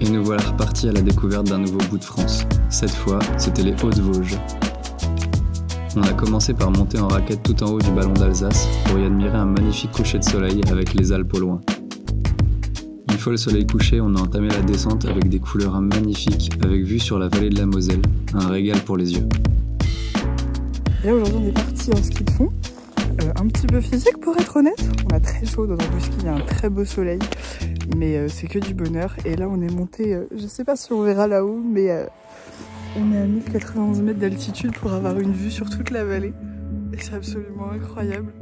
Et nous voilà repartis à la découverte d'un nouveau bout de France. Cette fois, c'était les Hauts-de-Vosges. On a commencé par monter en raquette tout en haut du ballon d'Alsace pour y admirer un magnifique coucher de soleil avec les Alpes au loin. Une fois le soleil couché, on a entamé la descente avec des couleurs magnifiques, avec vue sur la vallée de la Moselle, un régal pour les yeux. Et là aujourd'hui on est parti en ski de fond, un petit peu physique pour être honnête. On a très chaud dans un ski, il y a un très beau soleil, mais c'est que du bonheur. Et là on est monté, je sais pas si on verra là-haut, mais on est à 1091 mètres d'altitude pour avoir une vue sur toute la vallée. Et c'est absolument incroyable.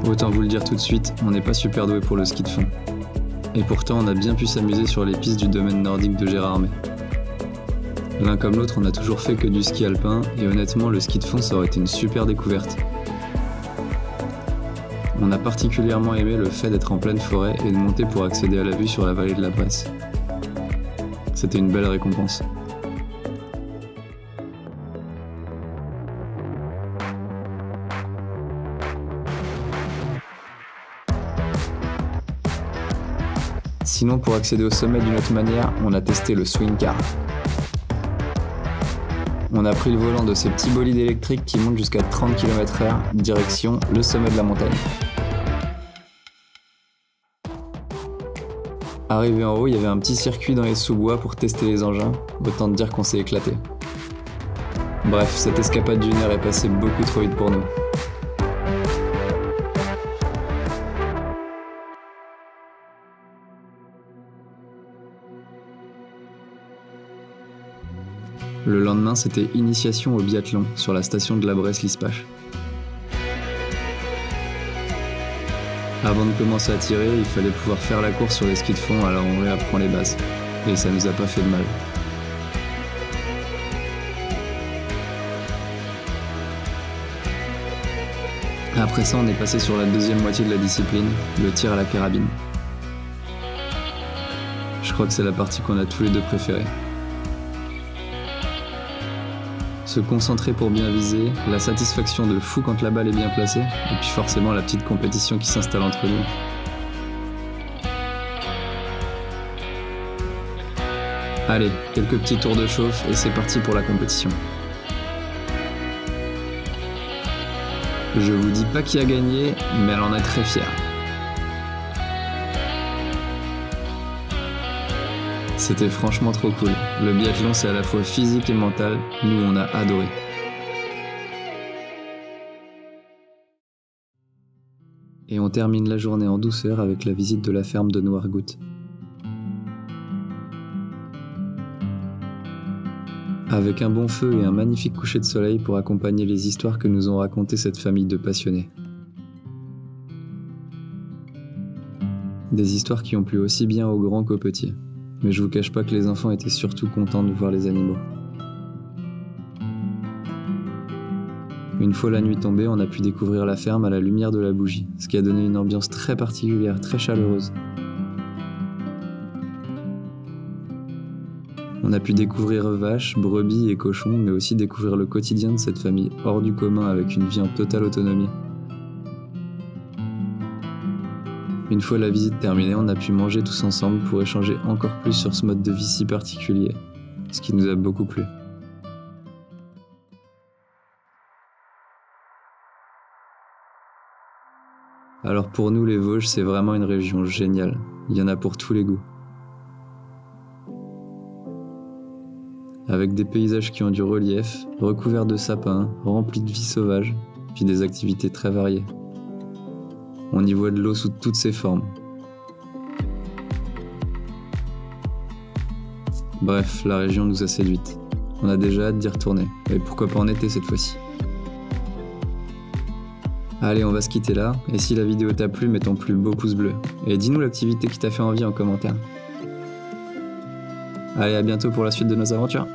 Autant vous le dire tout de suite, on n'est pas super doué pour le ski de fond. Et pourtant, on a bien pu s'amuser sur les pistes du domaine nordique de Gérardmer. L'un comme l'autre, on n'a toujours fait que du ski alpin, et honnêtement, le ski de fond, ça aurait été une super découverte. On a particulièrement aimé le fait d'être en pleine forêt et de monter pour accéder à la vue sur la vallée de la Bresse. C'était une belle récompense. Sinon, pour accéder au sommet d'une autre manière, on a testé le swing car. On a pris le volant de ces petits bolides électriques qui montent jusqu'à 30 km/h, direction le sommet de la montagne. Arrivé en haut, il y avait un petit circuit dans les sous-bois pour tester les engins, autant te dire qu'on s'est éclaté. Bref, cette escapade d'une heure est passée beaucoup trop vite pour nous. Le lendemain, c'était initiation au biathlon sur la station de la Bresse-Lispach. Avant de commencer à tirer, il fallait pouvoir faire la course sur les skis de fond, alors on réapprend les bases. Et ça nous a pas fait de mal. Après ça, on est passé sur la deuxième moitié de la discipline, le tir à la carabine. Je crois que c'est la partie qu'on a tous les deux préférée. Se concentrer pour bien viser, la satisfaction de fou quand la balle est bien placée, et puis forcément la petite compétition qui s'installe entre nous. Allez, quelques petits tours de chauffe et c'est parti pour la compétition. Je vous dis pas qui a gagné, mais elle en est très fière. C'était franchement trop cool. Le biathlon, c'est à la fois physique et mental. Nous, on a adoré. Et on termine la journée en douceur avec la visite de la ferme de Noirgoutte. Avec un bon feu et un magnifique coucher de soleil pour accompagner les histoires que nous ont racontées cette famille de passionnés. Des histoires qui ont plu aussi bien aux grands qu'aux petits. Mais je vous cache pas que les enfants étaient surtout contents de voir les animaux. Une fois la nuit tombée, on a pu découvrir la ferme à la lumière de la bougie, ce qui a donné une ambiance très particulière, très chaleureuse. On a pu découvrir vaches, brebis et cochons, mais aussi découvrir le quotidien de cette famille hors du commun avec une vie en totale autonomie. Une fois la visite terminée, on a pu manger tous ensemble pour échanger encore plus sur ce mode de vie si particulier, ce qui nous a beaucoup plu. Alors pour nous, les Vosges, c'est vraiment une région géniale. Il y en a pour tous les goûts. Avec des paysages qui ont du relief, recouverts de sapins, remplis de vie sauvage, puis des activités très variées. On y voit de l'eau sous toutes ses formes. Bref, la région nous a séduites. On a déjà hâte d'y retourner. Et pourquoi pas en été cette fois-ci. Allez, on va se quitter là. Et si la vidéo t'a plu, mets ton plus beau pouce bleu. Et dis-nous l'activité qui t'a fait envie en commentaire. Allez, à bientôt pour la suite de nos aventures.